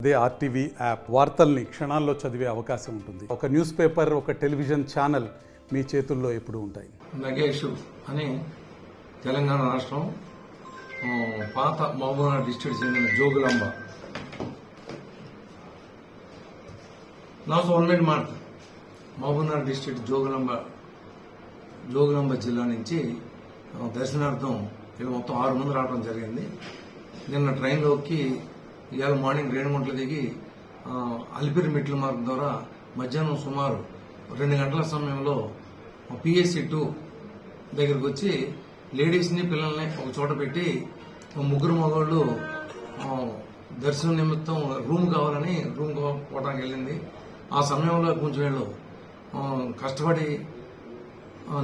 అదే RTV app వార్తల్ని క్షణాల్లో చదివే అవకాశం ఉంటుంది. ఒక న్యూస్ పేపర్, ఒక టెలివిజన్ ఛానల్ మీ చేతుల్లో ఎప్పుడూ ఉంటాయి. నగేష్ అని తెలంగాణ రాష్ట్రం పాత మహబూబ్నగర్ డిస్ట్రిక్ట్ చెందిన జోగులాంబ. నాతో 1 minute మాట. మహబూబ్నగర్ డిస్ట్రిక్ట్ జోగులాంబ జిల్లా నుంచి దర్శనార్థం ఇలా మొత్తం 6 మంది రావడం జరిగింది. నిన్న ట్రైన్లోకి ఇవాళ మార్నింగ్ 2 గంటలు దిగి అలిపిరి మెట్ల మార్గం ద్వారా మధ్యాహ్నం సుమారు 2 గంటల సమయంలో PSC 2 దగ్గరకు వచ్చి లేడీస్ని పిల్లల్ని ఒక చోట పెట్టి 3 మగవాళ్ళు దర్శనం నిమిత్తం రూమ్ కావాలని రూమ్ పోవడానికి వెళ్ళింది. ఆ సమయంలో కొంచెం వీళ్ళు కష్టపడి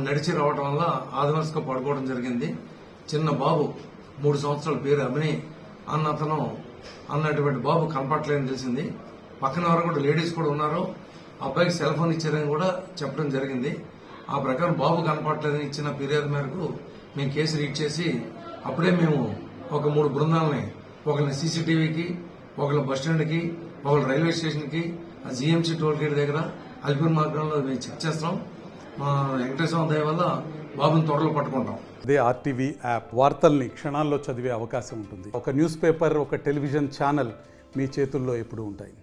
నడిచి రావడం వల్ల ఆదివాసిగా పడుకోవడం జరిగింది. చిన్న బాబు 3 సంవత్సరాల పేరు అభినయ్ అన్నటువంటి బాబు కనపట్లేదని తెలిసింది. పక్కన వారు కూడా లేడీస్ కూడా ఉన్నారు. అబ్బాయికి సెల్ ఫోన్ ఇచ్చారని కూడా చెప్పడం జరిగింది. ఆ ప్రకారం బాబు కనపట్లేదని ఇచ్చిన ఫిర్యాదు మేరకు మేము కేసు రీడ్ చేసి అప్పుడే మేము ఒక 3 బృందాలని, ఒకరిని CCTVకి, ఒకరిని బస్టాండ్కి, ఒకరు రైల్వే స్టేషన్కి, GMC టోల్ గేట్ దగ్గర అలిపిరి మార్గంలో మేము చెక్ చేస్తాం. మా వెంకటేశ్వర దయ వల్ల బాబుని త్వరలో పట్టుకుంటాం. అదే ఆర్టీవీ యాప్ వార్తల్ని క్షణాల్లో చదివే అవకాశం ఉంటుంది. ఒక న్యూస్ పేపర్, ఒక టెలివిజన్ ఛానల్ మీ చేతుల్లో ఎప్పుడూ ఉంటాయి.